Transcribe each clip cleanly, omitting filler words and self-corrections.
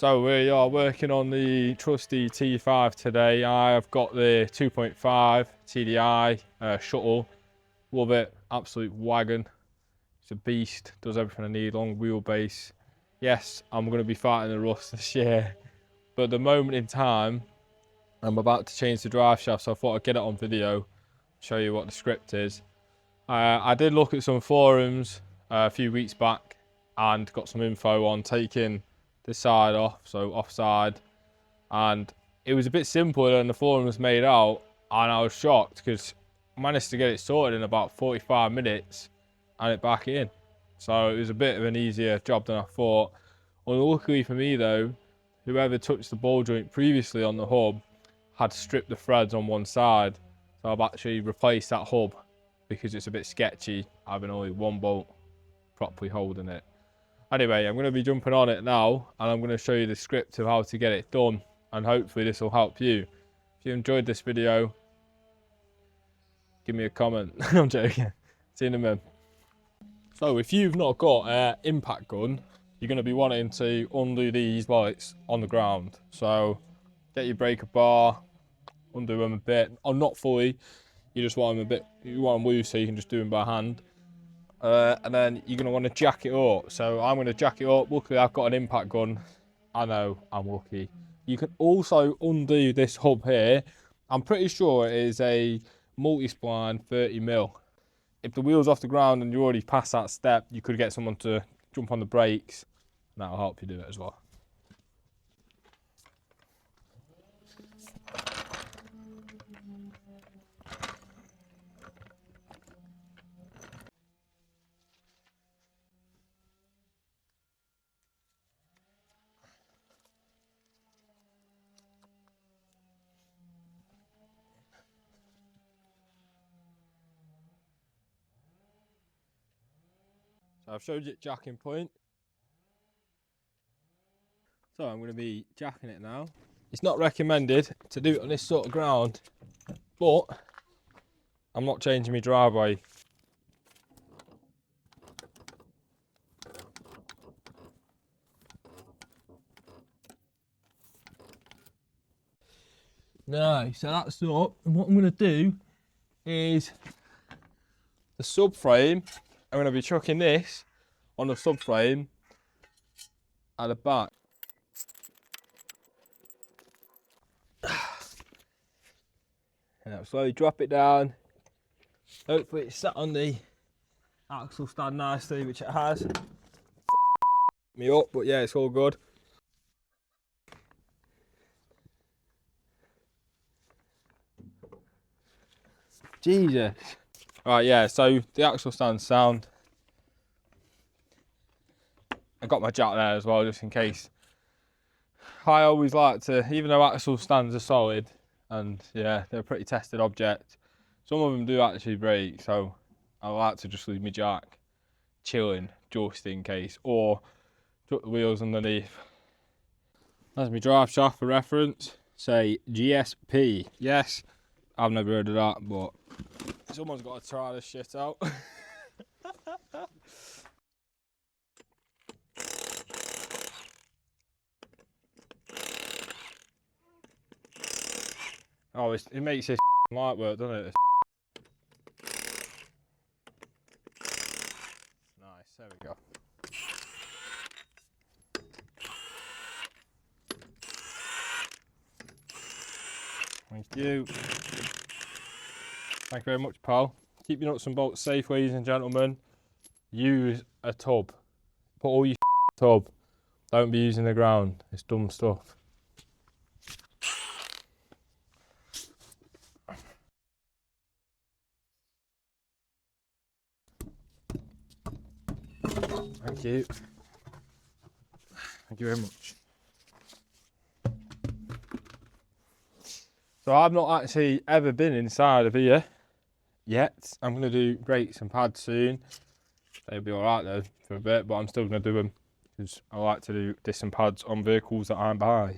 So we are working on the trusty T5 today. I have got the 2.5 TDI shuttle. Love it, absolute wagon. It's a beast, does everything I need, long wheelbase. Yes, I'm going to be fighting the rust this year, but at the moment in time, I'm about to change the drive shaft, so I thought I'd get it on video, show you what the script is. I did look at some forums a few weeks back and got some info on taking the side off, so offside, and it was a bit simpler than the forums made out, and I was shocked because I managed to get it sorted in about 45 minutes and it back in. So it was a bit of an easier job than I thought. Unluckily for me though, whoever touched the ball joint previously on the hub had stripped the threads on one side, so I've actually replaced that hub because it's a bit sketchy having only one bolt properly holding it. Anyway, I'm going to be jumping on it now and I'm going to show you the script of how to get it done, and hopefully this will help you. If you enjoyed this video, give me a comment. I'm joking. See you in a minute. So if you've not got an impact gun, you're going to be wanting to undo these while it's on the ground. So get your breaker bar, undo them a bit, or not fully. You just want them a bit, you want them loose so you can just do them by hand. And then you're going to want to jack it up. So I'm going to jack it up. Luckily I've got an impact gun. I know, I'm lucky. You can also undo this hub here. I'm pretty sure it is a multi-spline 30mm. If the wheel's off the ground and you're already past that step, you could get someone to jump on the brakes, and that'll help you do it as well. So I've showed you at jacking point. So I'm going to be jacking it now. It's not recommended to do it on this sort of ground, but I'm not changing my driveway. No, so that's up, and what I'm going to do is the subframe, I'm going to be chucking this on the subframe at the back. And I'll slowly drop it down. Hopefully it's sat on the axle stand nicely, which it has. Me up, but yeah, it's all good. Jesus. Right, yeah, so the axle stand's sound. I got my jack there as well, just in case. I always like to, even though axle stands are solid, and yeah, they're a pretty tested object, some of them do actually break, so I like to just leave my jack chilling, just in case, or tuck the wheels underneath. That's my drive shaft for reference. Say GSP. Yes, I've never heard of that, but someone's got to try this shit out. Oh, it makes this light work, doesn't it? Nice, there we go. Thank you. Thank you very much, pal. Keep your nuts and bolts safe, ladies and gentlemen. Use a tub. Put all your in a tub. Don't be using the ground. It's dumb stuff. Thank you. Thank you very much. So I've not actually ever been inside of here yet. I'm going to do brakes and pads soon. They'll be alright though for a bit, but I'm still going to do them because I like to do disc and pads on vehicles that I buy.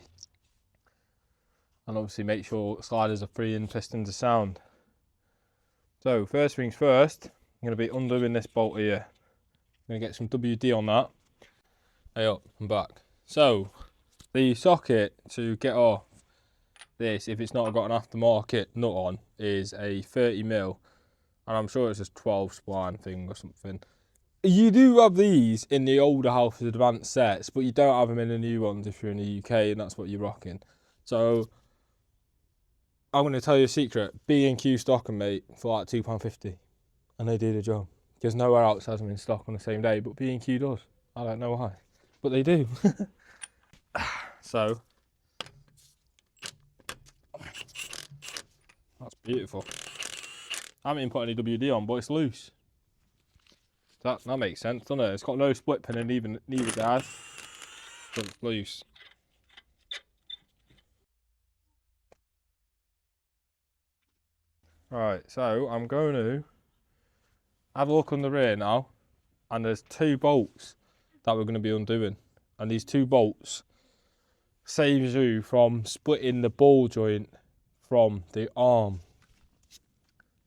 And obviously make sure sliders are free and pistons are sound. So first things first, I'm going to be undoing this bolt here. I'm going to get some WD on that. Hey up, I'm back. So The socket to get off this, if it's not got an aftermarket nut on, is a 30mm, and I'm sure it's a 12 spline thing or something. You do have these in the older Halfords advanced sets, but you don't have them in the new ones if you're in the UK and that's what you're rocking. So I'm going to tell you a secret. B&Q stock them, mate, for like £2.50, and they do the job. Because nowhere else has them in stock on the same day, but B&Q does. I don't know why, but they do. So that's beautiful. I haven't even put any WD on, but it's loose. That makes sense, doesn't it? It's got no split pin in neither guys, but it's loose. Right, so I'm going to have a look on the rear now, and there's 2 bolts that we're going to be undoing, and these 2 bolts saves you from splitting the ball joint from the arm.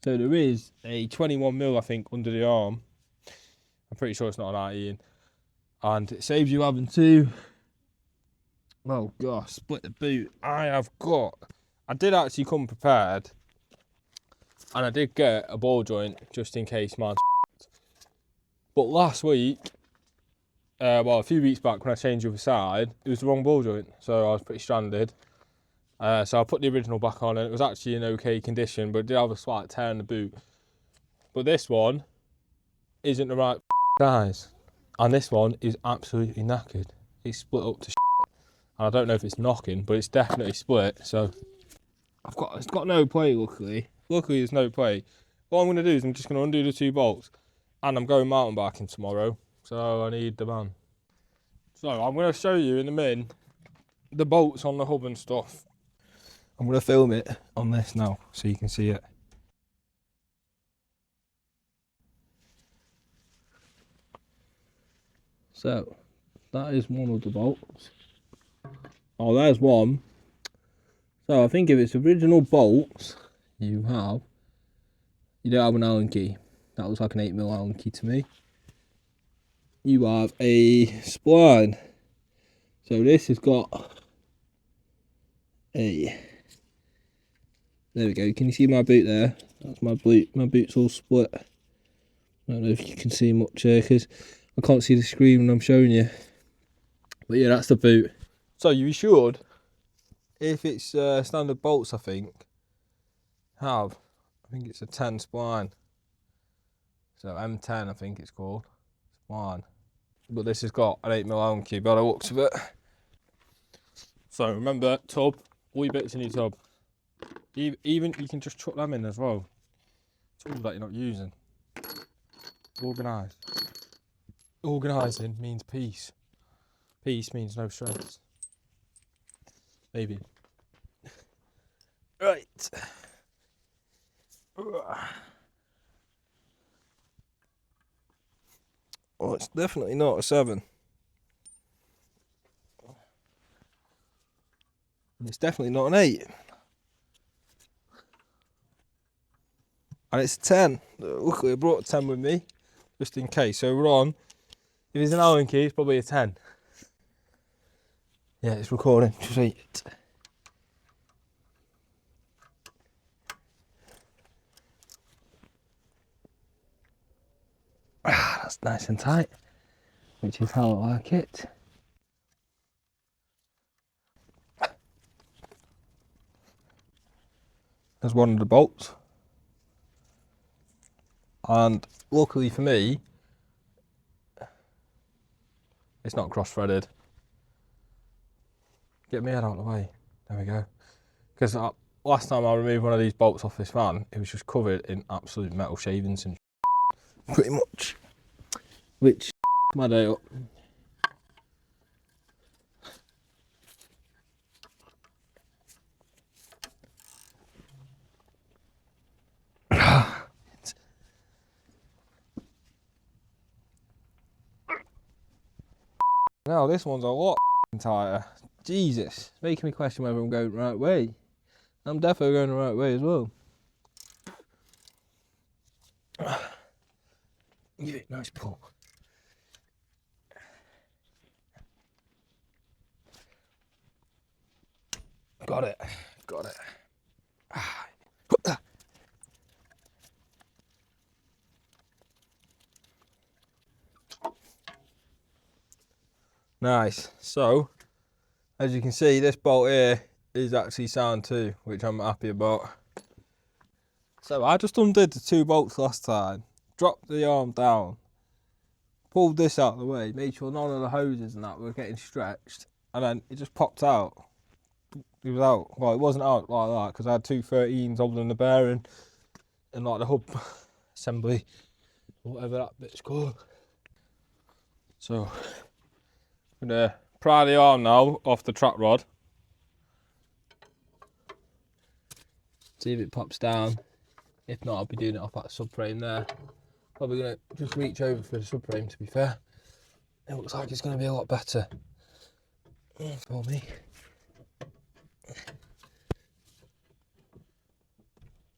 So there is a 21mm, I think, under the arm. I'm pretty sure it's not an 18, and it saves you having to, oh gosh, split the boot. I did actually come prepared, and I did get a ball joint just in case mine's but last week, well, a few weeks back when I changed the other side, it was the wrong ball joint, so I was pretty stranded. So I put the original back on, and it was actually in okay condition, but it did have a slight tear in the boot. But this one isn't the right size, and this one is absolutely knackered. It's split up to and I don't know if it's knocking, but it's definitely split. So it's got no play. Luckily there's no play. What I'm going to do is I'm just going to undo the 2 bolts, and I'm going mountain biking tomorrow, so I need the van. So I'm going to show you in a minute the bolts on the hub and stuff. I'm going to film it on this now so you can see it. So that is one of the bolts. Oh, there's one. So I think if it's original bolts, you don't have an Allen key. That looks like an 8mm Allen key to me. You have a spline. So this has got a, there we go. Can you see my boot there? That's my boot. My boot's all split. I don't know if you can see much here because I can't see the screen when I'm showing you. But yeah, that's the boot. So you should, if it's standard bolts, I think it's a 10 spline. So M10, I think it's called, spline. But this has got an 8mm Allen key by the looks of it. So remember, tub, all your bits in your tub. Even you can just chuck them in as well. Tools that you're not using. Organised. Organising means peace. Peace means no stress. Maybe. Right. Well, it's definitely not a 7. And it's definitely not an 8. And it's a 10. Luckily I brought a 10 with me, just in case. So we're on. If it's an Allen key, it's probably a 10. Yeah, it's recording. Just wait. That's nice and tight, which is how I like it. There's one of the bolts. And luckily for me, it's not cross-threaded. Get my head out of the way. There we go. Because last time I removed one of these bolts off this van, it was just covered in absolute metal shavings and pretty much. Which my day up. Now this one's a lot tighter. Jesus, it's making me question whether I'm going the right way. I'm definitely going the right way as well. Give it a nice pull. got it. Got it. Nice. So, as you can see, this bolt here is actually sound too, which I'm happy about. So I just undid the 2 bolts last time, dropped the arm down, pulled this out of the way, made sure none of the hoses and that were getting stretched, and then it just popped out. It was out. Well, it wasn't out like that because I had 2 13s holding the bearing and like the hub assembly, whatever that bit's called. So I'm gonna pry the arm now off the track rod. See if it pops down. If not, I'll be doing it off that subframe there. Probably gonna just reach over for the subframe, to be fair. It looks like it's gonna be a lot better for me.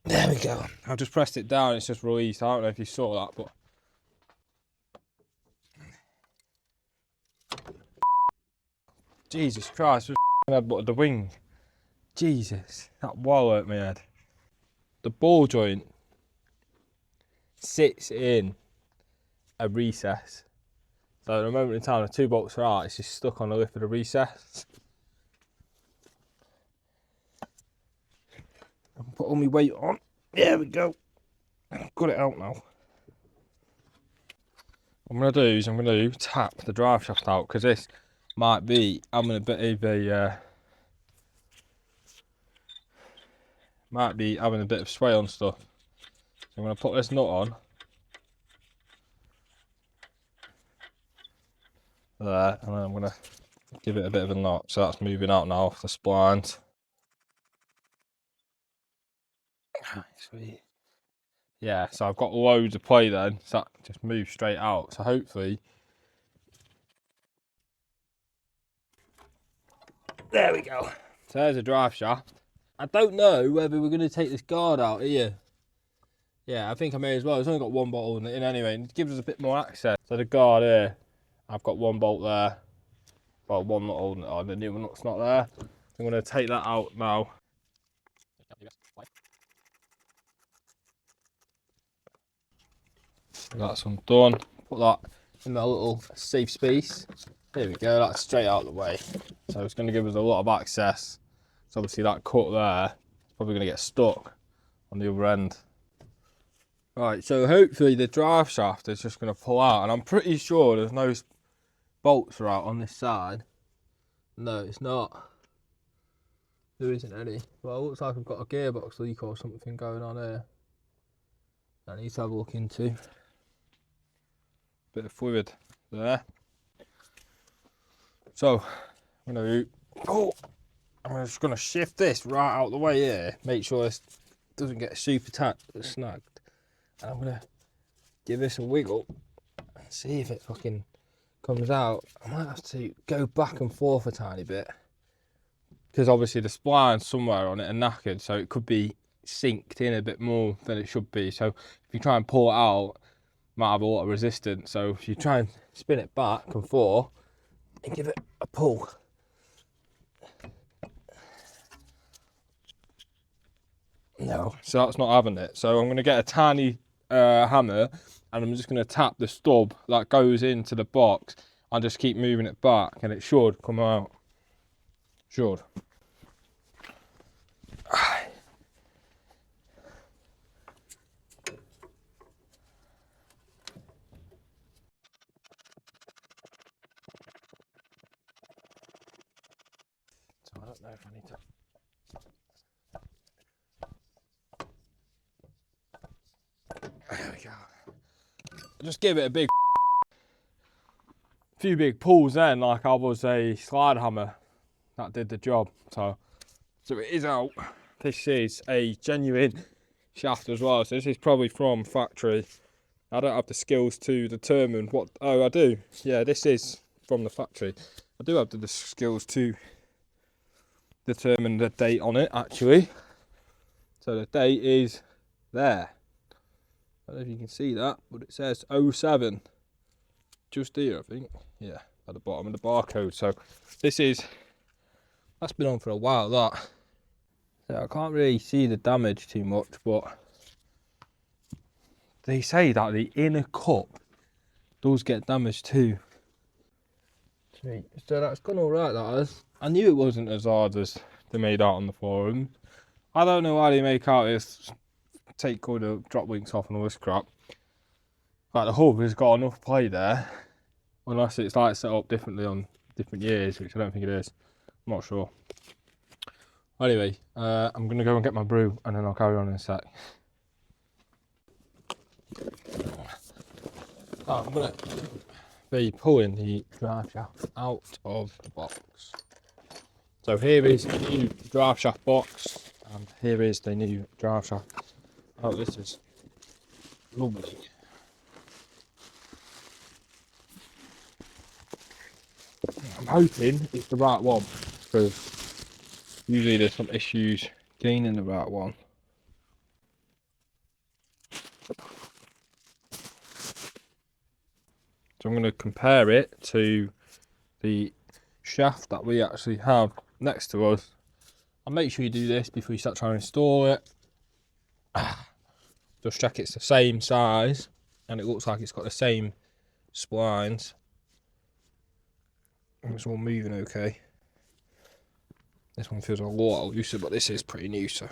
There we go. I've just pressed it down, it's just released. I don't know if you saw that, but Jesus Christ, I had but the wing. Jesus, that wall hurt my head. The ball joint sits in a recess. So at the moment in time the 2 bolts are out, it's just stuck on the lip of the recess. I'll put all my weight on. There we go. I've got it out now. What I'm going to do is I'm going to tap the drive shaft out because this might be having a bit of sway on stuff. So I'm going to put this nut on. There, and then I'm going to give it a bit of a knot. So that's moving out now off the splines. Sweet. Yeah, so I've got loads of play then, so that just moves straight out. So hopefully, there we go. So there's a drive shaft. I don't know whether we're going to take this guard out here. Yeah, I think I may as well. It's only got 1 bolt holding it in anyway, and it gives us a bit more access. So the guard here, I've got 1 bolt there. Well, 1 not holding it on, the new one that's not there. I'm going to take that out now. That's undone. Put that in that little safe space. There we go, that's straight out of the way. So it's going to give us a lot of access. So obviously that cut there is probably going to get stuck on the other end. Right, so hopefully the drive shaft is just going to pull out, and I'm pretty sure there's no bolts are out on this side. No, it's not. There isn't any. Well, it looks like I've got a gearbox leak or something going on here. I need to have a look into. Bit of fluid there. So I'm just gonna shift this right out the way here, make sure this doesn't get super tight, snagged. And I'm gonna give this a wiggle and see if it fucking comes out. I might have to go back and forth a tiny bit because obviously the spline's somewhere on it and knackered, so it could be synced in a bit more than it should be. So if you try and pull it out, might have a lot of resistance. So if you try and spin it back and forth and give it a pull, no, so that's not having it. So I'm going to get a tiny hammer and I'm just going to tap the stub that goes into the box and just keep moving it back, and it should come out. Should. I don't know if I need to. There we go. Just give it a few big pulls then, like I was a slide hammer. That did the job. So it is out. This is a genuine shaft as well. So this is probably from factory. I don't have the skills to determine what. Oh, I do. Yeah, this is from the factory. I do have the skills to determine the date on it, actually. So the date is there. I don't know if you can see that, but it says 07. Just here, I think. Yeah, at the bottom of the barcode. So this is, that's been on for a while, that. So I can't really see the damage too much, but they say that the inner cup does get damaged too. Sweet. So that's gone alright, that is. I knew it wasn't as hard as they made out on the forums. I don't know why they make out this take all the drop links off and all this crap. Like the hub has got enough play there, unless it's like set up differently on different years, which I don't think it is. I'm not sure. Anyway, I'm gonna go and get my brew and then I'll carry on in a sec. I'm gonna be pulling the drive shaft out of the box. So here is the new drive shaft box, and here is the new drive shaft. Oh, this is lovely. I'm hoping it's the right one, because usually there's some issues gaining the right one. So I'm going to compare it to the shaft that we actually have next to us. And make sure you do this before you start trying to install it. Just check it's the same size and it looks like it's got the same splines. And it's all moving okay. This one feels a lot looser, but this is pretty new, so.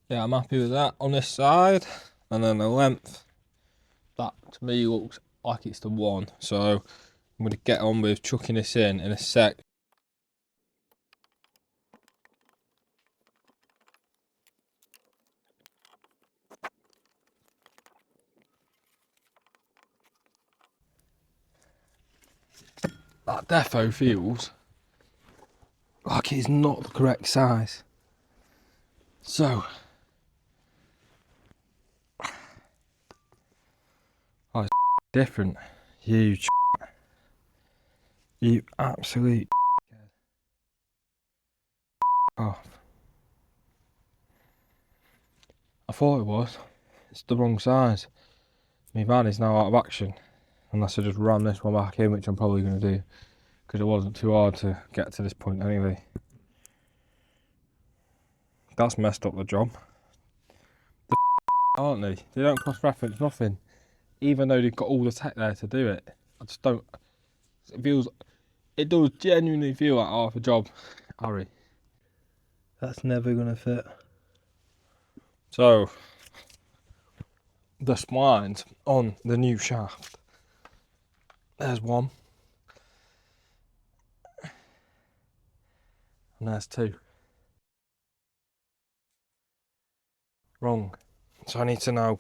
Yeah, I'm happy with that on this side. And then the length, that to me looks like it's the one. So I'm going to get on with chucking this in a sec. That defo feels like it's not the correct size. So, oh, it's different. Huge. You absolute off. I thought it was. It's the wrong size. My van is now out of action. Unless I just ram this one back in, which I'm probably going to do. Because it wasn't too hard to get to this point anyway. That's messed up the job. Aren't they? They don't cross-reference nothing. Even though they've got all the tech there to do it. I just don't... It does genuinely feel like half a job. Harry. That's never going to fit. So, the splines on the new shaft. There's one. And there's two. Wrong. So I need to now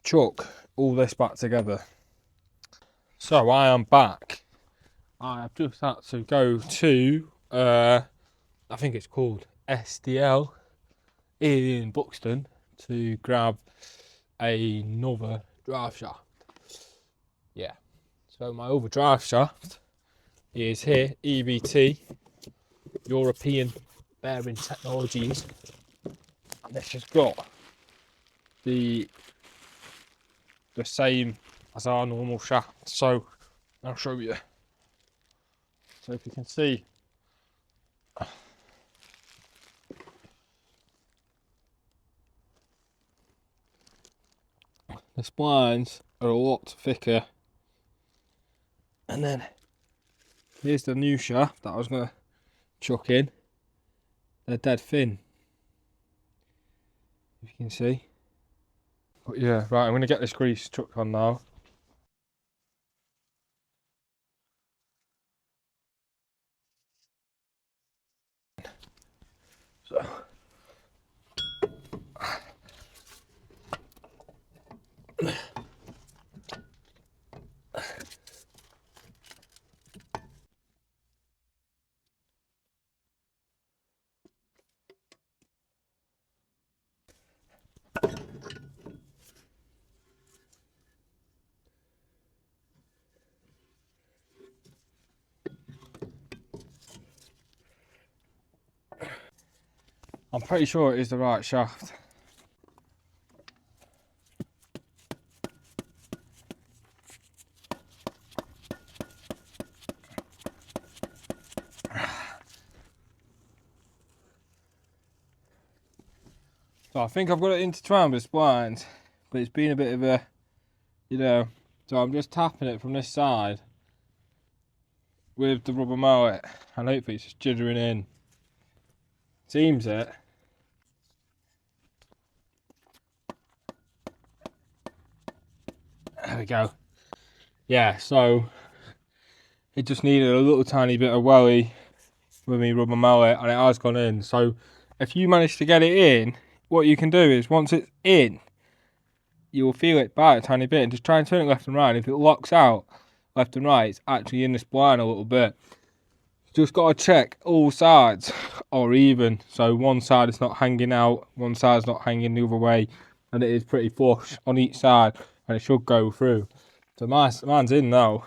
chuck all this back together. So I am back. I have just had to go to, I think it's called SDL in Buxton to grab another drive shaft. Yeah. So my other drive shaft is here, EBT, European Bearing Technologies. And this has got the same as our normal shaft. So I'll show you. So if you can see, the splines are a lot thicker. And then here's the new shaft that I was going to chuck in. They're dead thin, if you can see. But yeah, right, I'm going to get this grease chucked on now. So I'm pretty sure it is the right shaft. So I think I've got it intertwined with splines, but it's been a bit of a, you know, so I'm just tapping it from this side with the rubber mallet, and hopefully it's just jittering in. Seems it. There we go. Yeah, so it just needed a little tiny bit of welly with me rubber mallet, and it has gone in. So if you manage to get it in, what you can do is once it's in, you will feel it bite a tiny bit, and just try and turn it left and right. If it locks out left and right, it's actually in the spline a little bit. Just got to check all sides are even, so one side is not hanging out, one side's not hanging the other way, and it is pretty flush on each side, and it should go through. So mine's in now.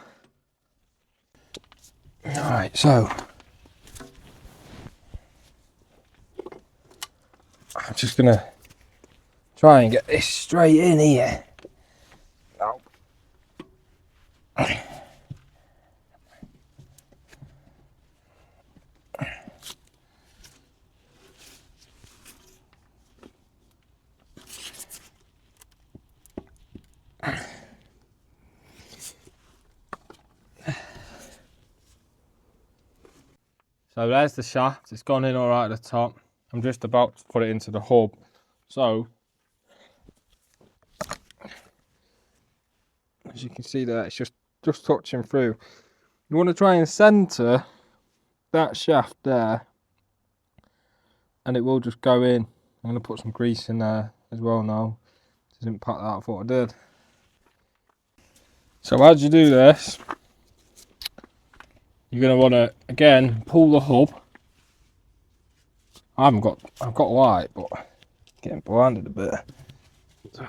Alright, so I'm just gonna try and get this straight in here. Oh. So there's the shaft, it's gone in all right at the top. I'm just about to put it into the hub. So, as you can see there, it's just touching through. You want to try and centre that shaft there, and it will just go in. I'm going to put some grease in there as well now. Didn't pack that, I thought I did. So as you do this, you're going to want to, again, pull the hub. I've got light, but getting blinded a bit. It's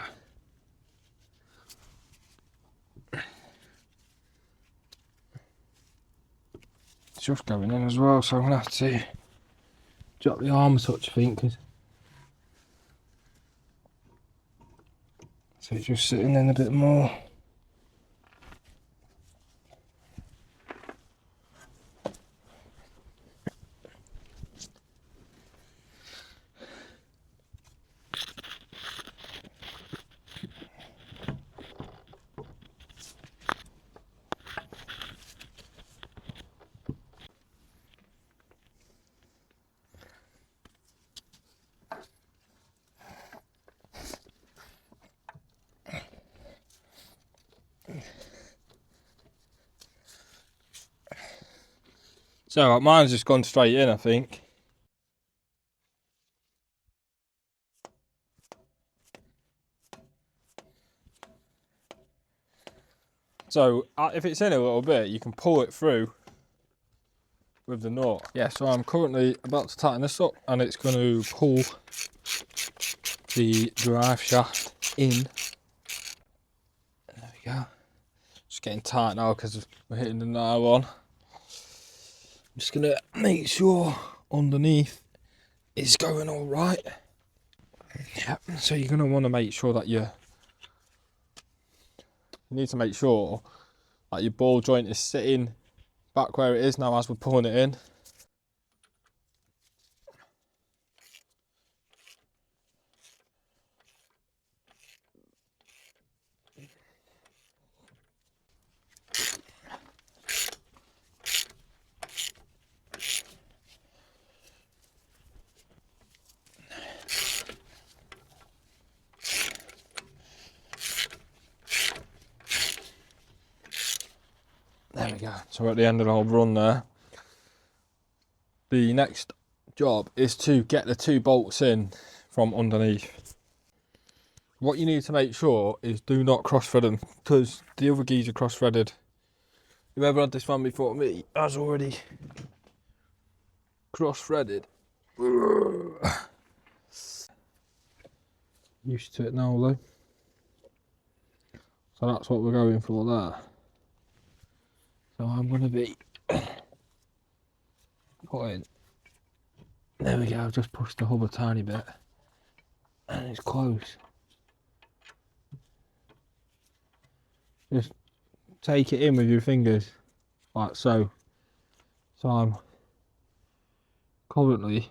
just going in as well, so I'm going to have to drop the arm a touch, I think. So it's just sitting in a bit more. So mine's just gone straight in, I think. So if it's in a little bit, you can pull it through with the nut. Yeah, so I'm currently about to tighten this up, and it's going to pull the drive shaft in. There we go. Just getting tight now because we're hitting the nylon. I'm just going to make sure underneath it's going all right. Yep, so you're going to want to make sure that you need to make sure that your ball joint is sitting back where it is now as we're pulling it in. There we go, so we're at the end of the whole run there. The next job is to get the 2 bolts in from underneath. What you need to make sure is do not cross thread them, because the other gears are cross threaded. Whoever had this one before me has already cross threaded. Used to it now though. So that's what we're going for there. So I'm going to be putting There we go, I've just pushed the hub a tiny bit and it's close. Just take it in with your fingers, like so. So I'm currently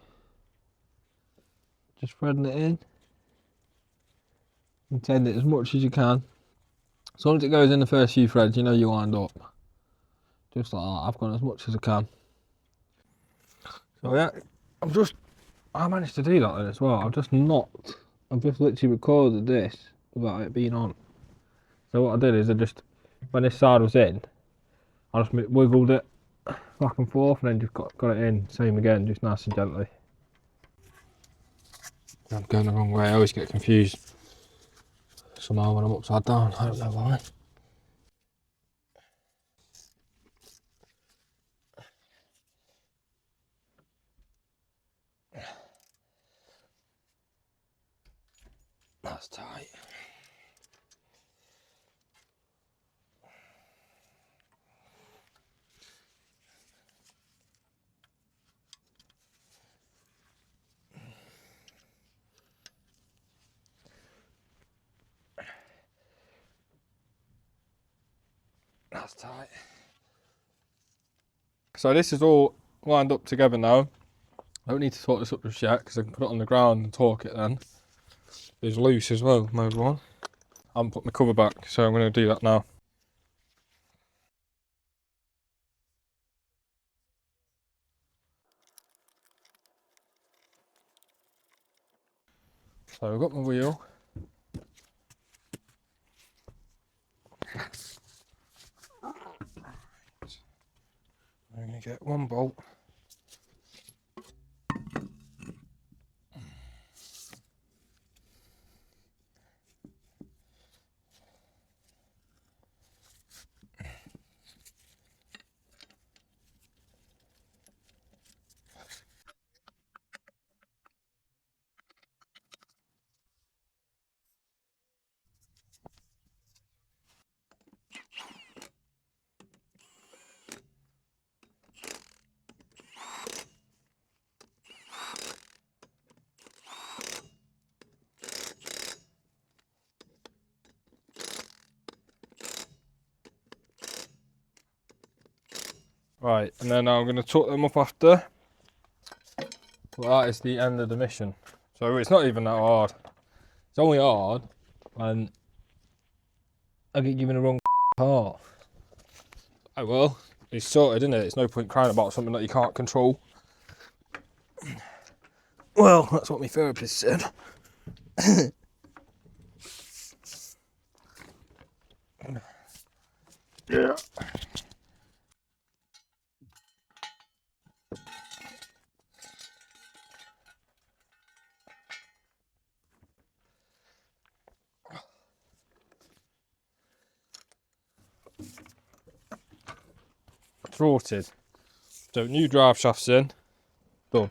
just threading it in and tend it as much as you can. As long as it goes in the first few threads, you know you lined up. Just like that, I've gone as much as I can. So yeah, I managed to do that then as well. I've just literally recorded this without it being on. So what I did is when this side was in, I just wiggled it back and forth and then just got it in. Same again, just nice and gently. I'm going the wrong way, I always get confused somehow when I'm upside down, I don't know why. That's tight. That's tight. So this is all lined up together now. I don't need to torque this up just yet because I can put it on the ground and torque it then. It's loose as well, mode one. I haven't put my cover back, so I'm going to do that now. So I've got my wheel. I'm going to get one bolt. Right, and then I'm going to torque them up after. Well, that is the end of the mission. So it's not even that hard. It's only hard when I get given the wrong part. Oh well, it's sorted, isn't it? It's no point crying about something that you can't control. Well, that's what my therapist said. Yeah. Thwarted. So new drive shafts in. Done.